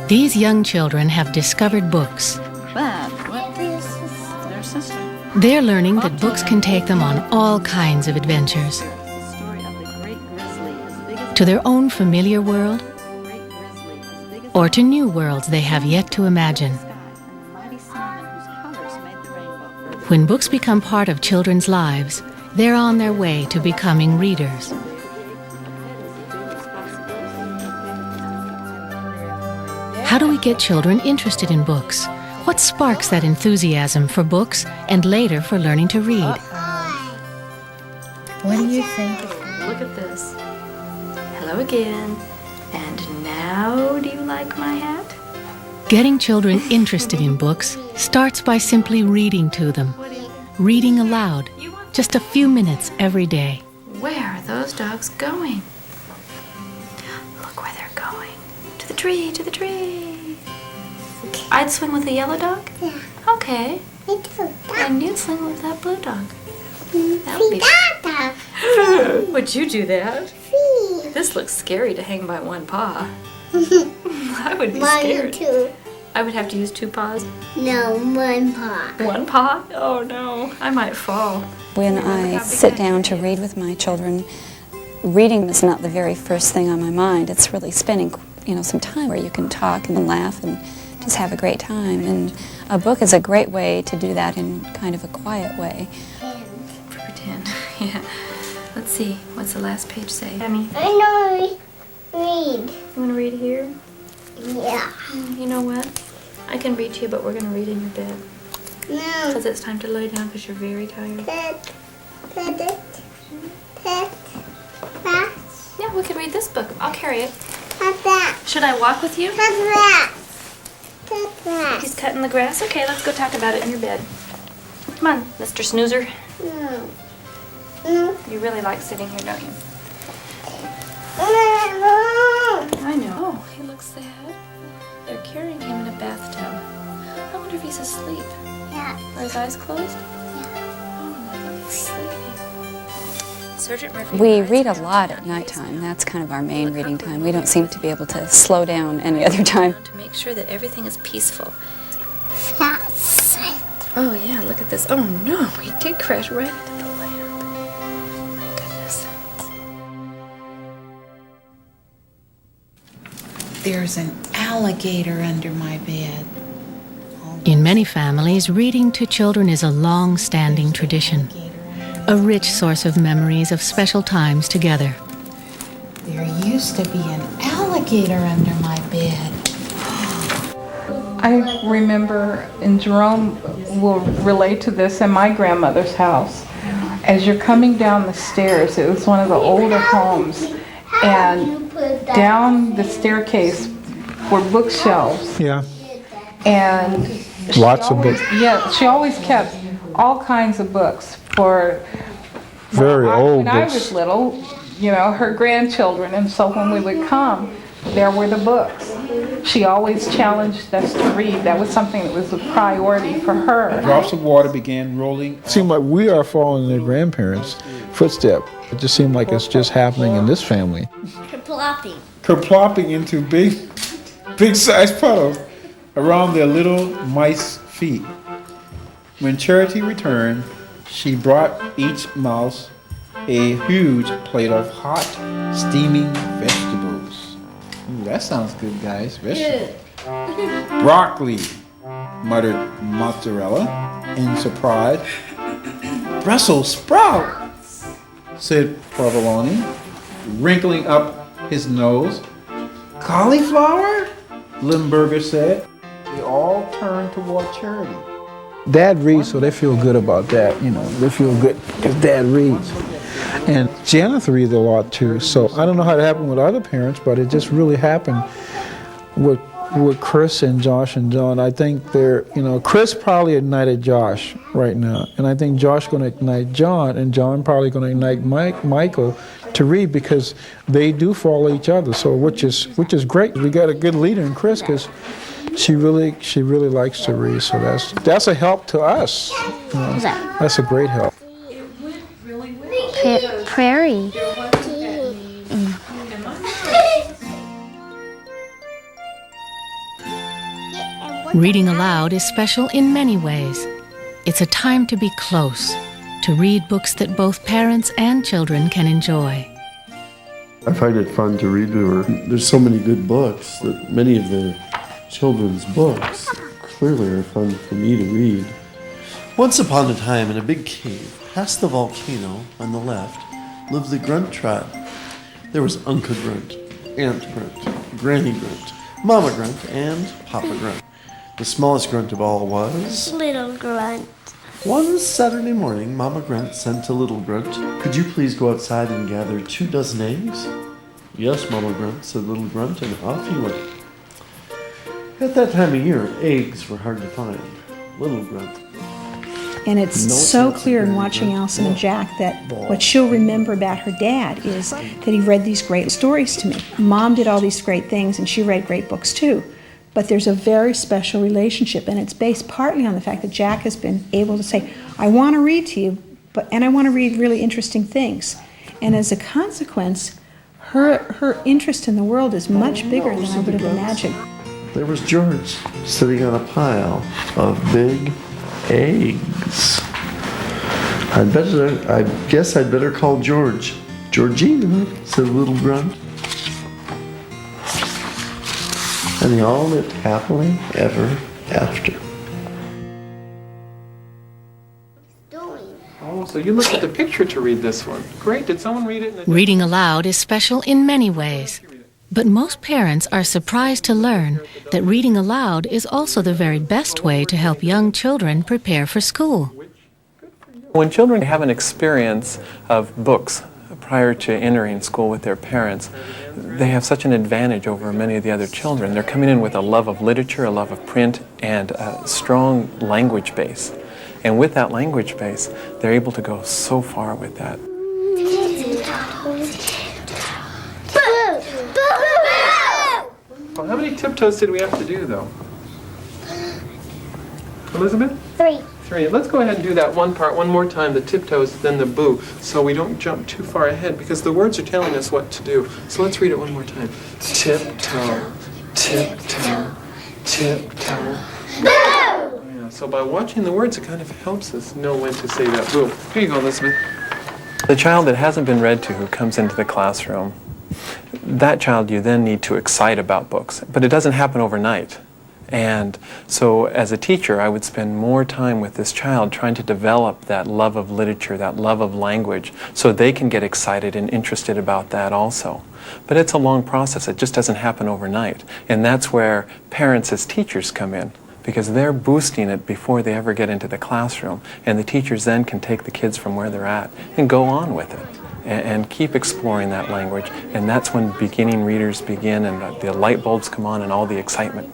These young children have discovered books. Their sister. They're learning that books can take them on all kinds of adventures. To their own familiar world, or to new worlds they have yet to imagine. When books become part of children's lives, they're on their way to becoming readers. How do we get children interested in books? What sparks that enthusiasm for books and later for learning to read? What do you think? Look at this. Hello again. And now, do you like my hat? Getting children interested in books starts by simply reading to them. Reading aloud, just a few minutes every day. Where are those dogs going? Look where they're going. To the tree, to the tree. Okay. I'd swing with the yellow dog? Yeah. Okay. Me too. And you'd swing with that blue dog. That See would be that? Would you do that? See. This looks scary to hang by one paw. I would be scared. Too. I would have to use two paws. No, one paw. One paw? Oh no, I might fall. When I sit down to read with my children, reading is not the very first thing on my mind. It's really spending, some time where you can talk and laugh and just have a great time. And a book is a great way to do that in kind of a quiet way. Pretend. Yeah. Let's see. What's the last page say? Emmy, I know read. you want to read here? Yeah. You know what? I can read to you, but we're going to read in your bed. No. Because it's time to lay down because you're very tired. Pet. Pet it. Pet. That. Yeah, we can read this book. I'll carry it. Pet that. Should I walk with you? Pet that. Pet that. He's cutting the grass? Okay, let's go talk about it in your bed. Come on, Mr. Snoozer. No. No. You really like sitting here, don't you? No. I know. Oh, he looks sad. They're carrying him in a bathtub. I wonder if he's asleep. Yeah. Are his eyes closed? Yeah. Oh, I think he's sleeping. Sergeant Murphy. We rides read a into lot town. at nighttime. That's kind of our main reading time. We don't seem to be able to slow down any other time. To make sure that everything is peaceful. That's Oh yeah, look at this. Oh no, he did crash right into the lamp. My goodness. There's an alligator under my bed. In many families, reading to children is a long-standing tradition, a rich source of memories of special times together. There used to be an alligator under my bed. I remember, and Jerome will relate to this, in my grandmother's house. As you're coming down the stairs, it was one of the older homes, and down the staircase were bookshelves. Yeah, And lots of books. Yeah, she always kept all kinds of books for Very old when I books. was little, her grandchildren, and so when we would come, there were the books. She always challenged us to read. That was something that was a priority for her. Drops of water began rolling. It seemed like we are following their grandparents' footstep. It just seemed like it's just happening in this family. Kerplopping. Kerplopping into big sized puddles around their little mice feet. When Charity returned, she brought each mouse a huge plate of hot, steaming vegetables. Ooh, that sounds good, guys. Vegetables. Broccoli, muttered Mozzarella in surprise. Brussels sprouts, said Provolone, wrinkling up his nose. Cauliflower? Limburger said. They all turned toward Charity. Dad reads, so they feel good about that. They feel good because Dad reads. And Janet reads a lot too. So I don't know how it happened with other parents, but it just really happened with Chris and Josh and John. I think Chris probably ignited Josh right now, and I think Josh going to ignite John, and John probably going to ignite Michael to read because they do follow each other. So which is great. We got a good leader in Chris because she really likes to read. So that's a help to us. That's a great help. Prairie. Reading aloud is special in many ways. It's a time to be close, to read books that both parents and children can enjoy. I find it fun to read to her. There's so many good books that many of the children's books clearly are fun for me to read. Once upon a time, in a big cave, past the volcano on the left, lived the Grunt tribe. There was Uncle Grunt, Aunt Grunt, Granny Grunt, Mama Grunt, and Papa Grunt. The smallest grunt of all was... Little Grunt. One Saturday morning, Mama Grunt said to Little Grunt, "Could you please go outside and gather 2 dozen eggs?" "Yes, Mama Grunt," said Little Grunt, and off he went. At that time of year, eggs were hard to find. Little Grunt. And it's so clear in watching Allison and Jack that what she'll remember about her dad is that he read these great stories to me. Mom did all these great things, and she read great books too. But there's a very special relationship, and it's based partly on the fact that Jack has been able to say, "I want to read to you, and I want to read really interesting things." And as a consequence, her interest in the world is much bigger than I would have imagined. There was George sitting on a pile of big eggs. I guess I'd better call George. "Georgina," said Little Grunt. And they all lived happily ever after. Oh, so you looked at the picture to read this one. Great. Did someone read it? Reading aloud is special in many ways. But most parents are surprised to learn that reading aloud is also the very best way to help young children prepare for school. When children have an experience of books prior to entering school with their parents, they have such an advantage over many of the other children. They're coming in with a love of literature, a love of print, and a strong language base. And with that language base, they're able to go so far with that. Well, how many tiptoes did we have to do, though? Elizabeth? 3. 3. Let's go ahead and do that one part one more time, the tiptoes, then the boo, so we don't jump too far ahead, because the words are telling us what to do. So let's read it one more time. Tiptoe, tiptoe, tiptoe. Yeah, so by watching the words, it kind of helps us know when to say that boo. Here you go, Elizabeth. The child that hasn't been read to who comes into the classroom, that child you then need to excite about books, but it doesn't happen overnight. And so as a teacher, I would spend more time with this child trying to develop that love of literature, that love of language, so they can get excited and interested about that also. But it's a long process. It just doesn't happen overnight. And that's where parents as teachers come in, because they're boosting it before they ever get into the classroom. And the teachers then can take the kids from where they're at and go on with it and keep exploring that language. And that's when beginning readers begin and the light bulbs come on and all the excitement.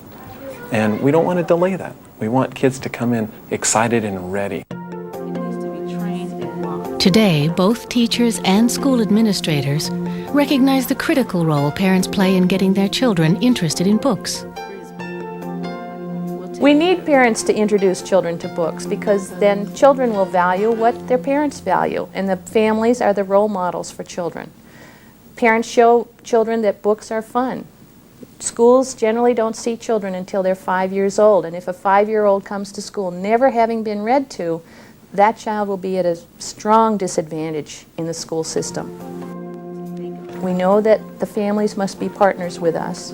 And we don't want to delay that. We want kids to come in excited and ready. Today, both teachers and school administrators recognize the critical role parents play in getting their children interested in books. We need parents to introduce children to books, because then children will value what their parents value, and the families are the role models for children. Parents show children that books are fun. Schools generally don't see children until they're 5 years old, and if a 5-year-old comes to school never having been read to, that child will be at a strong disadvantage in the school system. We know that the families must be partners with us.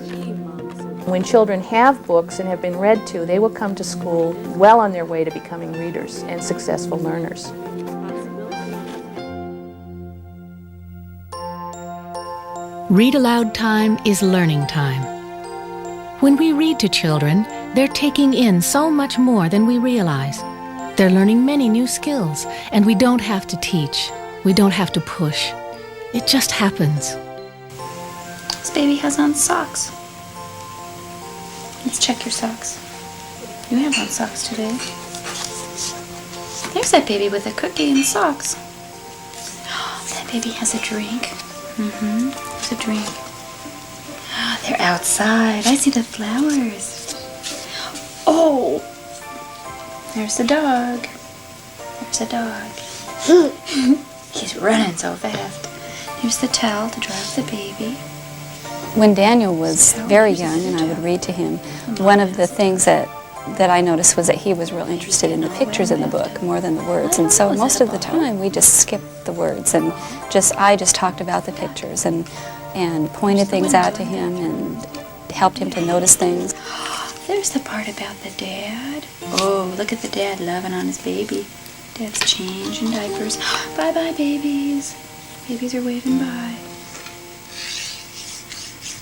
When children have books and have been read to, they will come to school well on their way to becoming readers and successful learners. Read aloud time is learning time. When we read to children, they're taking in so much more than we realize. They're learning many new skills, and we don't have to teach. We don't have to push. It just happens. This baby has on socks. Let's check your socks. You have on socks today. There's that baby with a cookie and socks. That baby has a drink. There's a drink. They're outside. I see the flowers. Oh! There's the dog. There's the dog. He's running so fast. Here's the towel to dry off the baby. When Daniel was very young and I would read to him, one of the things that that I noticed was that he was real interested in the pictures in the book more than the words. And so most of the time we just skipped the words and I just talked about the pictures and pointed things out to him and helped him to notice things. There's the part about the dad. Oh, look at the dad loving on his baby. Dad's changing diapers. Bye-bye, babies. Babies are waving bye.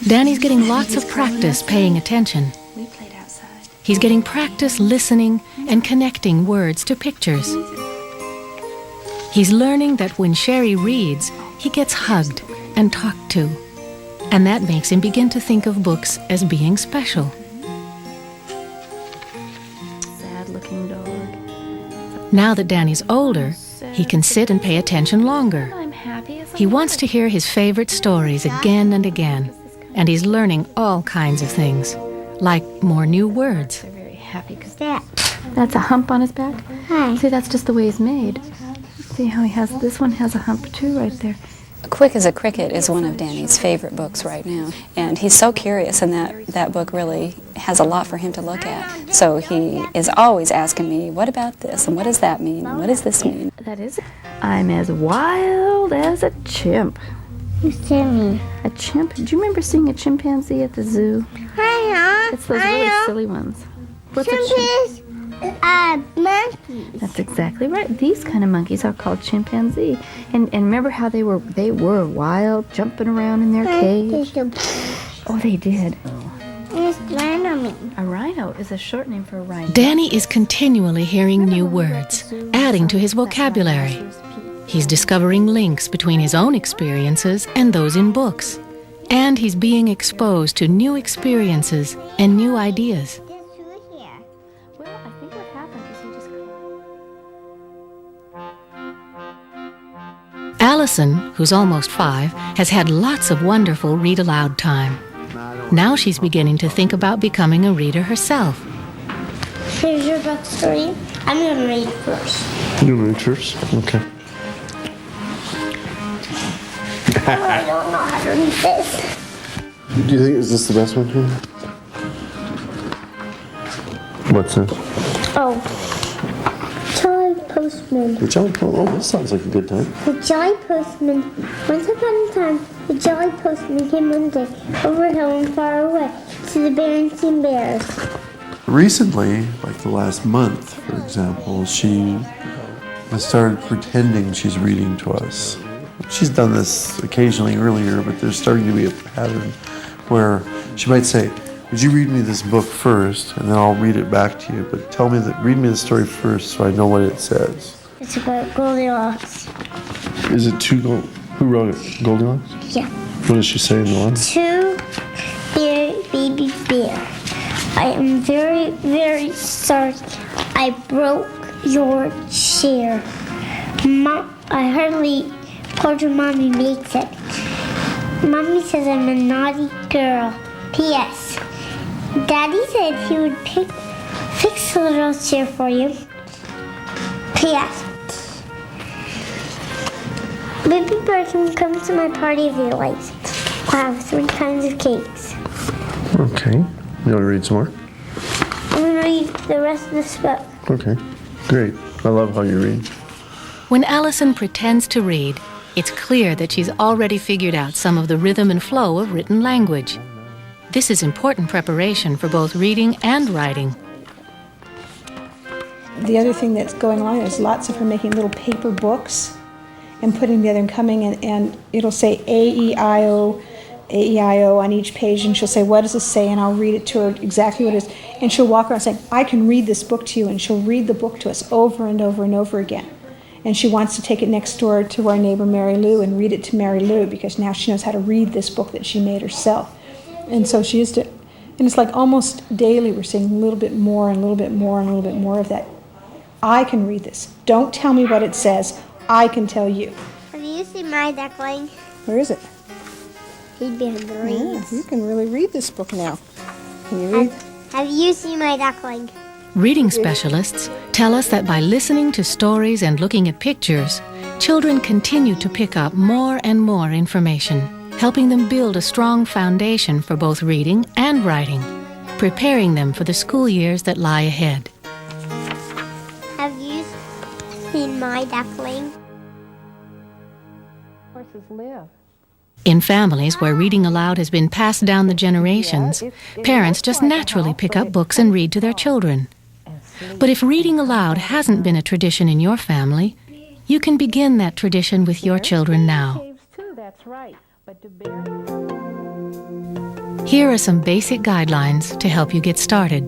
Danny's getting lots of practice paying attention. We played outside. He's getting practice listening and connecting words to pictures. He's learning that when Sherry reads, he gets hugged and talked to. And that makes him begin to think of books as being special. Sad-looking dog. Now that Danny's older, he can sit and pay attention longer. I'm happy as He wants to hear his favorite stories again and again, and he's learning all kinds of things, like more new words. They're very happy because that's a hump on his back. Hi. See, that's just the way he's made. See how he has, this one has a hump too right there. Quick as a Cricket is one of Danny's favorite books right now. And he's so curious, and that book really has a lot for him to look at. So he is always asking me, what about this? And what does that mean? And what does this mean? That is. I'm as wild as a chimp. Who's Timmy? A chimp? Do you remember seeing a chimpanzee at the zoo? Hi, It's those really silly ones. What's a chimp? Chimpanzees are monkeys. That's exactly right. These kind of monkeys are called chimpanzee. And remember how they were wild, jumping around in their cage? Oh, they did. It's rhino. A rhino is a short name for a rhino. Danny is continually hearing new words, adding to his vocabulary. He's discovering links between his own experiences and those in books. And he's being exposed to new experiences and new ideas. Well, I think what happened is he just... Allison, who's almost 5, has had lots of wonderful read-aloud time. Now she's beginning to think about becoming a reader herself. Here's your book story. I'm going to read first. You read first? Okay. I don't know how to read this. Do you think, is this the best one here? What's this? Oh. Jolly Postman. The Jolly Postman. Oh, this sounds like a good time. The Jolly Postman. Once upon a time, the Jolly Postman came one day over a hill and far away to the Berenstain Bears. Recently, like the last month, for example, she has started pretending she's reading to us. She's done this occasionally earlier, but there's starting to be a pattern where she might say, would you read me this book first, and then I'll read it back to you, but read me the story first so I know what it says. It's about Goldilocks. Is it who wrote it? Goldilocks? Yeah. What does she say in the line? To baby bear. I am very, very sorry. I broke your chair. I hardly told your mommy makes it. Mommy says I'm a naughty girl. P.S. Daddy said he would fix the little chair for you. P.S. Baby Bear can come to my party if he likes. I'll have 3 kinds of cakes. Okay. You want to read some more? I'm going to read the rest of this book. Okay. Great. I love how you read. When Allison pretends to read, it's clear that she's already figured out some of the rhythm and flow of written language. This is important preparation for both reading and writing. The other thing that's going on is lots of her making little paper books and putting together and coming in, and it'll say A-E-I-O on each page, and she'll say, what does this say? And I'll read it to her exactly what it is. And she'll walk around saying, I can read this book to you, and she'll read the book to us over and over and over again. And she wants to take it next door to our neighbor Mary Lou and read it to Mary Lou, because now she knows how to read this book that she made herself. And so she used to, and it's like almost daily we're seeing a little bit more and a little bit more and a little bit more of that. I can read this. Don't tell me what it says. I can tell you. Have you seen my duckling? Where is it? He'd be in the Yeah, reeds. you can really read this book now. Can you read? Have you seen my duckling? Reading specialists tell us that by listening to stories and looking at pictures, children continue to pick up more and more information, helping them build a strong foundation for both reading and writing. preparing them for the school years that lie ahead. Have you seen my duckling? Horses live. In families where reading aloud has been passed down the generations, parents just naturally pick up books and read to their children. But if reading aloud hasn't been a tradition in your family, you can begin that tradition with your children now. Here are some basic guidelines to help you get started.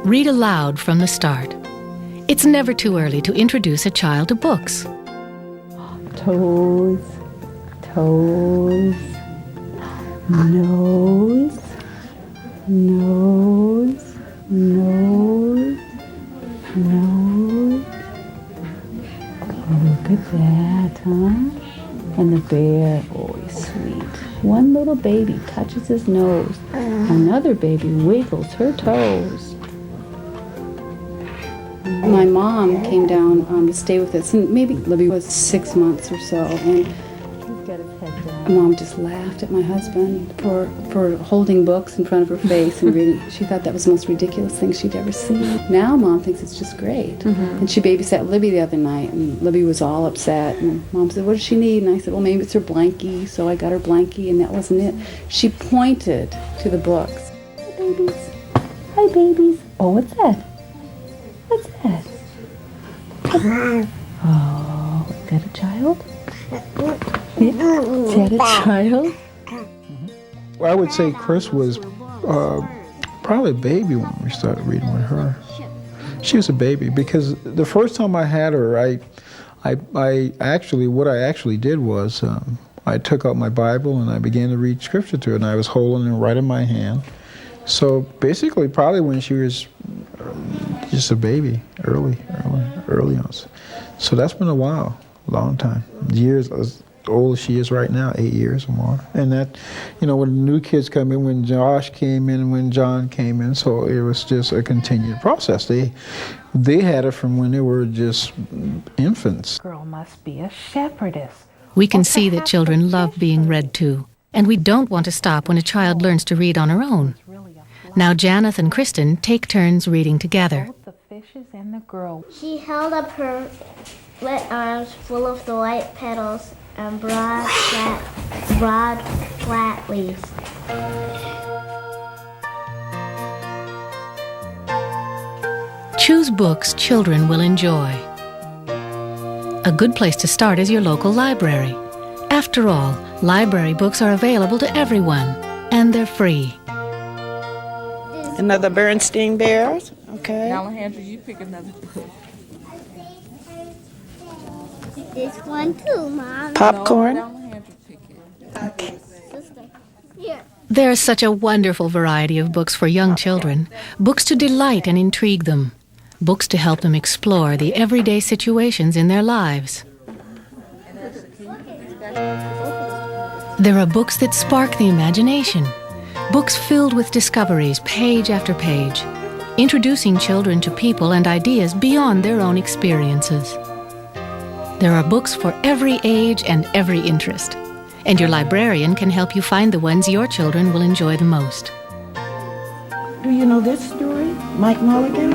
Read aloud from the start. It's never too early to introduce a child to books. Toes, toes, nose, nose, nose, nose. Look at that, huh? And the bear, oh, he's sweet. One little baby touches his nose. Another baby wiggles her toes. My mom came down to stay with us, and maybe Libby was 6 months or so, and Mom just laughed at my husband for holding books in front of her face and reading. She thought that was the most ridiculous thing she'd ever seen. Now Mom thinks it's just great. And she babysat Libby the other night, and Libby was all upset, and Mom said, what does she need? And I said, well, maybe it's her blankie, so I got her blankie, and that wasn't it. She pointed to the books. Hi, babies. Hi, babies. Oh, what's that? What's that? Oh, is that a child? Is that a child? Well, I would say Chris was probably a baby when we started reading with her. She was a baby because the first time I had her, what I actually did was I took out my Bible and I began to read scripture to her, and I was holding it right in my hand. So basically, probably when she was just a baby, early on. So that's been a while, a long time, years. As old as she is right now, 8 years or more. And that, when new kids come in, when Josh came in, when John came in, so it was just a continued process. They had it from when they were just infants. Girl must be a shepherdess. We can see that children love being read to, and we don't want to stop when a child learns to read on her own. Now Janeth and Kristen take turns reading together. The fishes and the girl. She held up her wet arms full of the white petals and broad, flat leaves. Choose books children will enjoy. A good place to start is your local library. After all, library books are available to everyone, and they're free. Another Bernstein Bears, okay. Alejandra, you pick another book. This one too, Mom. Popcorn. No, Alejandra pick it. Okay. Here. There's such a wonderful variety of books for young children. Books to delight and intrigue them. Books to help them explore the everyday situations in their lives. There are books that spark the imagination. Books filled with discoveries, page after page, introducing children to people and ideas beyond their own experiences. There are books for every age and every interest, and your librarian can help you find the ones your children will enjoy the most. Do you know this story? Mike Mulligan?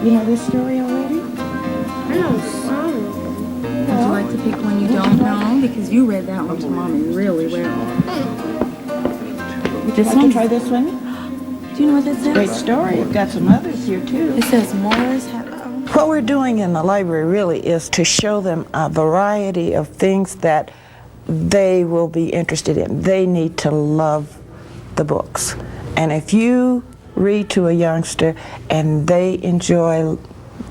You know this story already? I know some. Would you like to pick one you don't know? Because you read that one to Mommy really well. Would you like to try this one? Do you know what this is? Great story. You've got some others here too. It says Moore's What we're doing in the library really is to show them a variety of things that they will be interested in. They need to love the books. And if you read to a youngster and they enjoy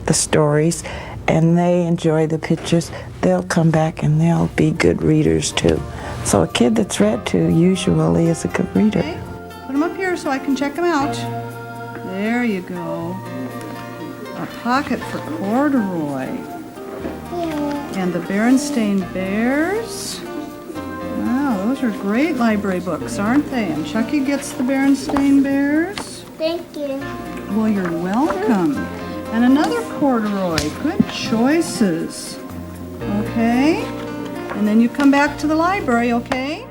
the stories and they enjoy the pictures, they'll come back and they'll be good readers too. So a kid that's read to usually is a good reader. Okay. Put them up here so I can check them out. There you go. A pocket for corduroy. And the Berenstain Bears. Wow, those are great library books, aren't they? And Chucky gets the Berenstain Bears. Thank you. Well, you're welcome. And another corduroy. Good choices. Okay. And then you come back to the library, okay?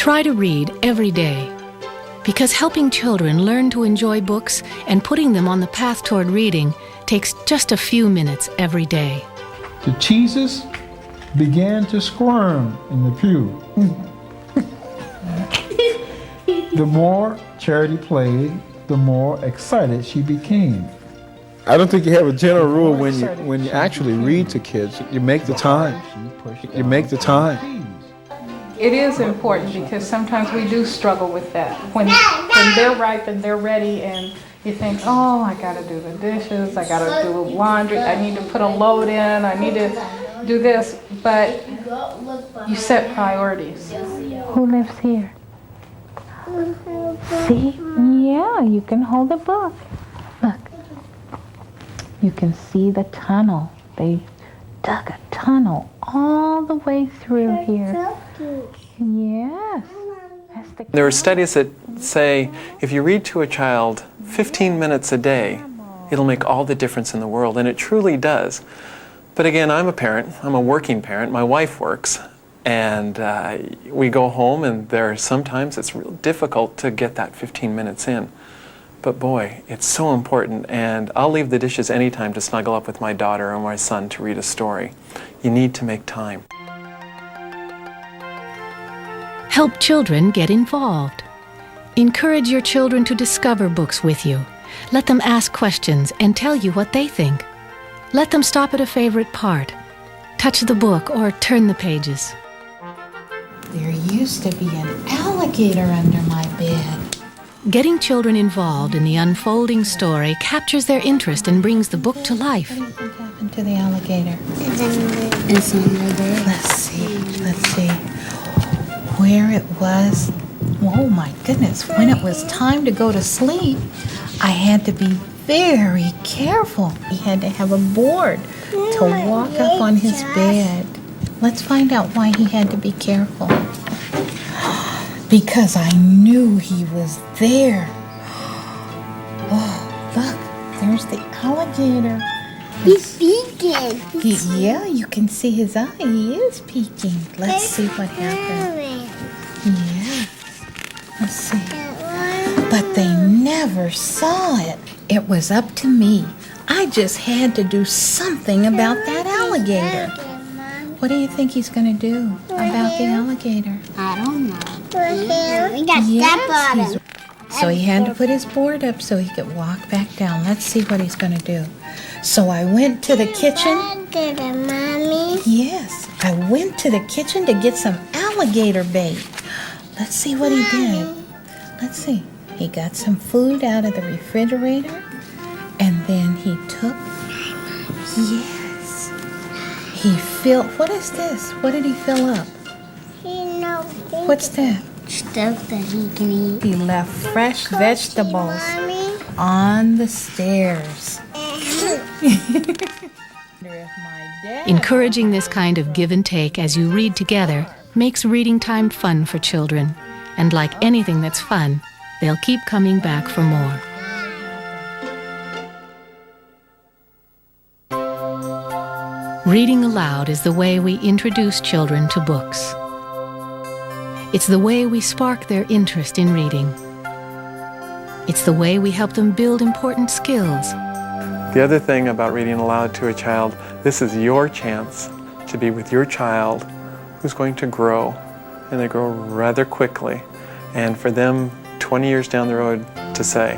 Try to read every day, because helping children learn to enjoy books and putting them on the path toward reading takes just a few minutes every day. The cheeses began to squirm in the pew. The more Charity played, the more excited she became. I don't think you have a general rule when you actually read to kids. You make the time. You make the time. It is important because sometimes we do struggle with that. When they're ripe and they're ready and you think, oh, I gotta do the dishes, I gotta do laundry, I need to put a load in, I need to do this, but you set priorities. Who lives here? See? Yeah, you can hold a book. Look. You can see the tunnel. They dug a tunnel all the way through here. Yes. There are studies that say if you read to a child 15 minutes a day, it'll make all the difference in the world, and it truly does. But again, I'm a parent. I'm a working parent. My wife works, and we go home, and sometimes it's real difficult to get that 15 minutes in. But boy, it's so important, and I'll leave the dishes anytime to snuggle up with my daughter or my son to read a story. You need to make time. Help children get involved. Encourage your children to discover books with you. Let them ask questions and tell you what they think. Let them stop at a favorite part, touch the book, or turn the pages. There used to be an alligator under my bed. Getting children involved in the unfolding story captures their interest and brings the book to life. What do you think happened to the alligator? It's under there. Let's see. Where it was. Oh my goodness, when it was time to go to sleep, I had to be very careful. He had to have a board to walk up on his bed. Let's find out why he had to be careful. Because I knew he was there. Oh, look, there's the alligator. He's peeking. Yeah, you can see his eye. He is peeking. Let's see what happened. Yeah, let's see. But they never saw it. It was up to me. I just had to do something about that alligator. What do you think he's going to do about the alligator? I don't know. We got step on him. So he had to put his board up so he could walk back down. Let's see what he's going to do. So I went to the kitchen. Mommy? Yes, I went to the kitchen to get some alligator bait. Let's see what he did. Let's see. He got some food out of the refrigerator, and then he took. Yes. He filled. What is this? What did he fill up? What's that? Stuff that he can eat. He left fresh vegetables on the stairs. Encouraging this kind of give and take as you read together makes reading time fun for children. And like anything that's fun, they'll keep coming back for more. Reading aloud is the way we introduce children to books. It's the way we spark their interest in reading. It's the way we help them build important skills. The other thing about reading aloud to a child, this is your chance to be with your child who's going to grow, and they grow rather quickly. And for them, 20 years down the road, to say,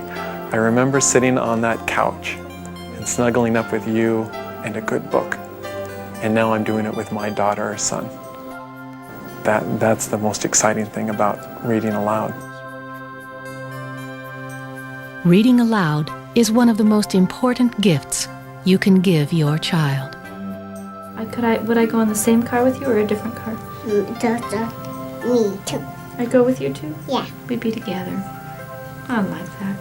I remember sitting on that couch and snuggling up with you and a good book. And now I'm doing it with my daughter or son. That's the most exciting thing about reading aloud. Reading aloud is one of the most important gifts you can give your child. Would I go in the same car with you or a different car? Me too. I'd go with you too? Yeah. We'd be together. I like that.